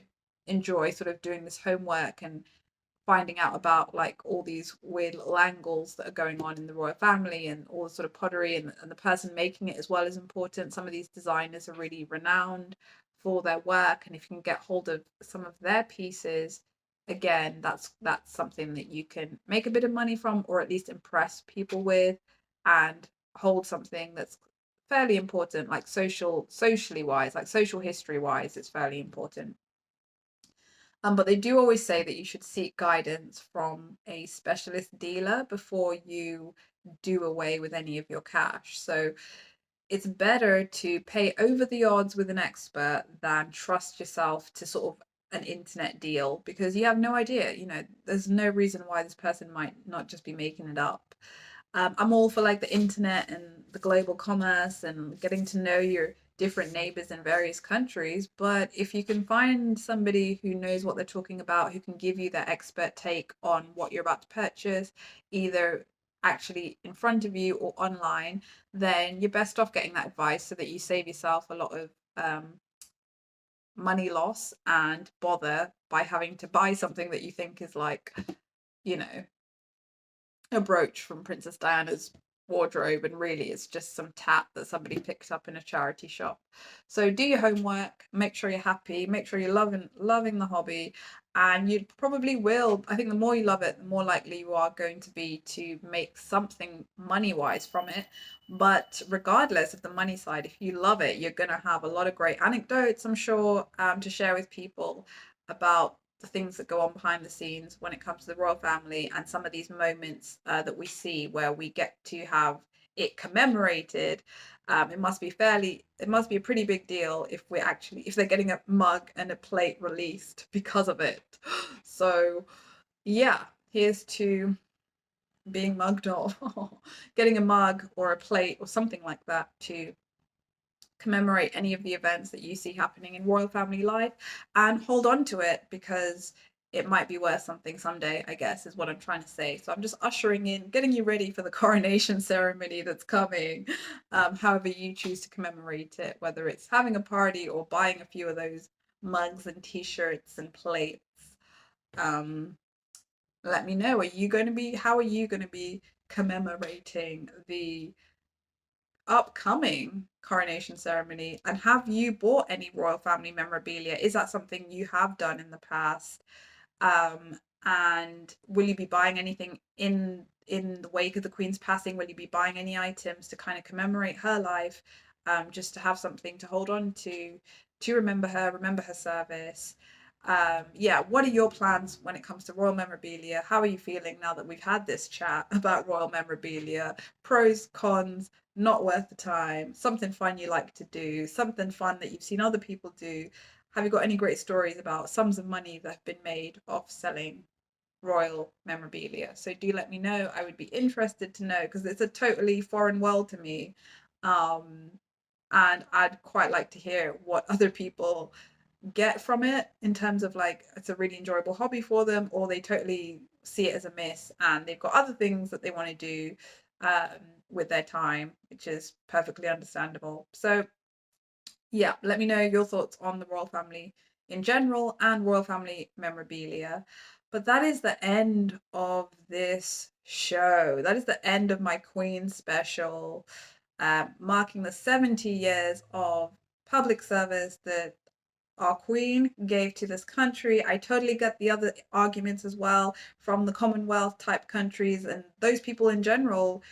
enjoy sort of doing this homework and finding out about like all these weird little angles that are going on in the royal family, and all the sort of pottery, and the person making it as well is important. Some of these designers are really renowned for their work, and if you can get hold of some of their pieces, again, that's something that you can make a bit of money from, or at least impress people with, and hold something that's fairly important, like socially wise, like social history wise, it's fairly important. But they do always say that you should seek guidance from a specialist dealer before you do away with any of your cash. So it's better to pay over the odds with an expert than trust yourself to sort of an internet deal, because you have no idea, you know, there's no reason why this person might not just be making it up. I'm all for like the internet and the global commerce and getting to know your different neighbors in various countries. But if you can find somebody who knows what they're talking about, who can give you their expert take on what you're about to purchase, either actually in front of you or online, then you're best off getting that advice, so that you save yourself a lot of money loss and bother by having to buy something that you think is like, you know, a brooch from Princess Diana's wardrobe, and really it's just some tat that somebody picked up in a charity shop. So do your homework, make sure you're happy, make sure you're loving the hobby, and you probably will. I think the more you love it, the more likely you are going to be to make something money wise from it. But regardless of the money side, if you love it, you're going to have a lot of great anecdotes, I'm sure, to share with people about the things that go on behind the scenes when it comes to the royal family, and some of these moments that we see where we get to have it commemorated. It must be a pretty big deal if they're getting a mug and a plate released because of it. So yeah, here's to being mugged off, getting a mug or a plate or something like that to commemorate any of the events that you see happening in royal family life, and hold on to it, because it might be worth something someday, I guess, is what I'm trying to say. So I'm just ushering in, getting you ready for the coronation ceremony that's coming, however you choose to commemorate it, whether it's having a party or buying a few of those mugs and t-shirts and plates. Um, Let me know. How are you going to be commemorating the upcoming coronation ceremony? And have you bought any royal family memorabilia? Is that something you have done in the past? And will you be buying anything in the wake of the Queen's passing? Will you be buying any items to kind of commemorate her life, just to have something to hold on to remember her service? Yeah, what are your plans when it comes to royal memorabilia? How are you feeling now that we've had this chat about royal memorabilia? Pros, cons, not worth the time, something fun you like to do, something fun that you've seen other people do. Have you got any great stories about sums of money that have been made off selling royal memorabilia? So do let me know. I would be interested to know because it's a totally foreign world to me. Um, and I'd quite like to hear what other people get from it in terms of like it's a really enjoyable hobby for them, or they totally see it as a miss and they've got other things that they want to do um, with their time, which is perfectly understandable. So yeah, let me know your thoughts on the royal family in general and royal family memorabilia. But that is the end of this show. That is the end of my Queen special, marking the 70 years of public service that our Queen gave to this country. I totally get the other arguments as well from the Commonwealth type countries and those people in general,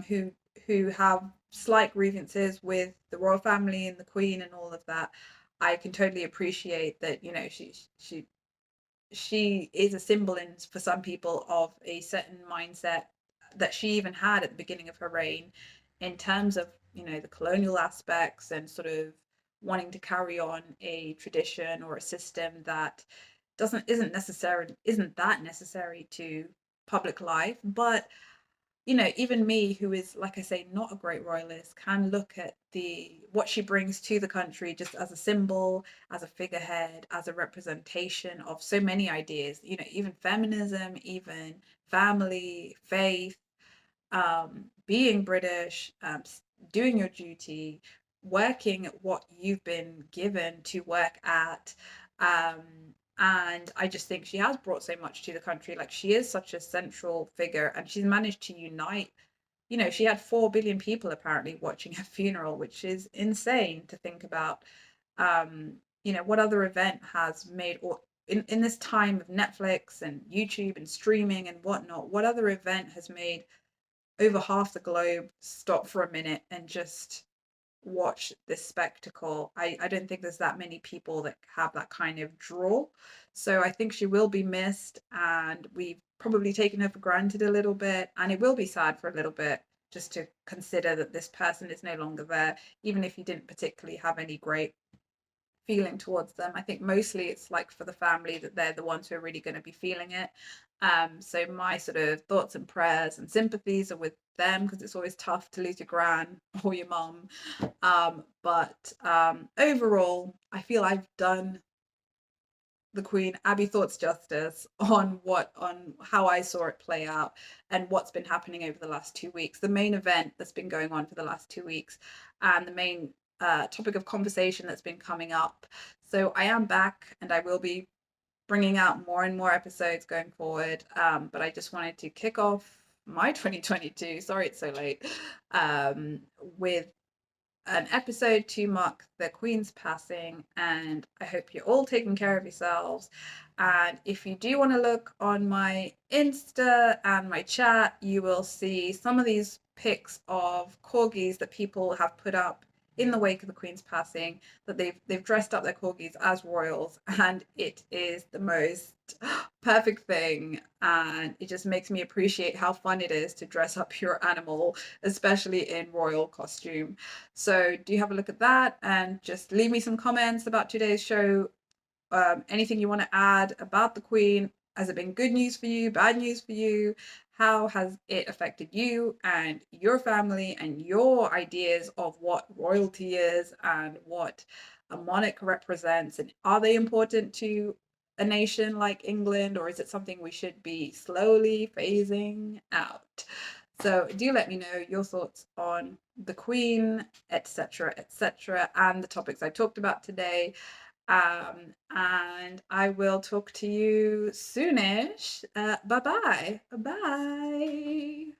who have slight grievances with the royal family and the Queen and all of that. I can totally appreciate that. You know, she is a symbol in for some people of a certain mindset that she even had at the beginning of her reign, in terms of, you know, the colonial aspects and sort of wanting to carry on a tradition or a system that isn't that necessary to public life. But you know, even me, who is, like I say, not a great royalist, can look at the what she brings to the country just as a symbol, as a figurehead, as a representation of so many ideas. You know, even feminism, even family, faith, being British, doing your duty, working at what you've been given to work at. Um, and I just think she has brought so much to the country. Like, she is such a central figure and she's managed to unite. You know, she had 4 billion people apparently watching her funeral, which is insane to think about. You know, what other event has made, or in this time of Netflix and YouTube and streaming and whatnot, what other event has made over half the globe stop for a minute and just watch this spectacle? I don't think there's that many people that have that kind of draw. So I think she will be missed, and we've probably taken her for granted a little bit, and it will be sad for a little bit just to consider that this person is no longer there, even if you didn't particularly have any great feeling towards them. I think mostly it's like for the family that they're the ones who are really going to be feeling it. So my sort of thoughts and prayers and sympathies are with them, because it's always tough to lose your gran or your mum. But overall, I feel I've done the Queen Abbie Thoughts justice on how I saw it play out and what's been happening over the last 2 weeks. The main event that's been going on for the last 2 weeks, and the main topic of conversation that's been coming up. So I am back, and I will be bringing out more and more episodes going forward. But I just wanted to kick off my 2022. Sorry, it's so late. With an episode to mark the Queen's passing, and I hope you're all taking care of yourselves. And if you do want to look on my Insta and my chat, you will see some of these pics of corgis that people have put up in the wake of the Queen's passing, that they've dressed up their corgis as royals, and it is the most perfect thing, and it just makes me appreciate how fun it is to dress up your animal, especially in royal costume. So do have a look at that, and just leave me some comments about today's show. Anything you want to add about the Queen? Has it been good news for you, bad news for you? How has it affected you and your family and your ideas of what royalty is and what a monarch represents? And are they important to a nation like England, or is it something we should be slowly phasing out? So do let me know your thoughts on the Queen, etc., and the topics I talked about today. And I will talk to you soonish. Bye-bye. Bye.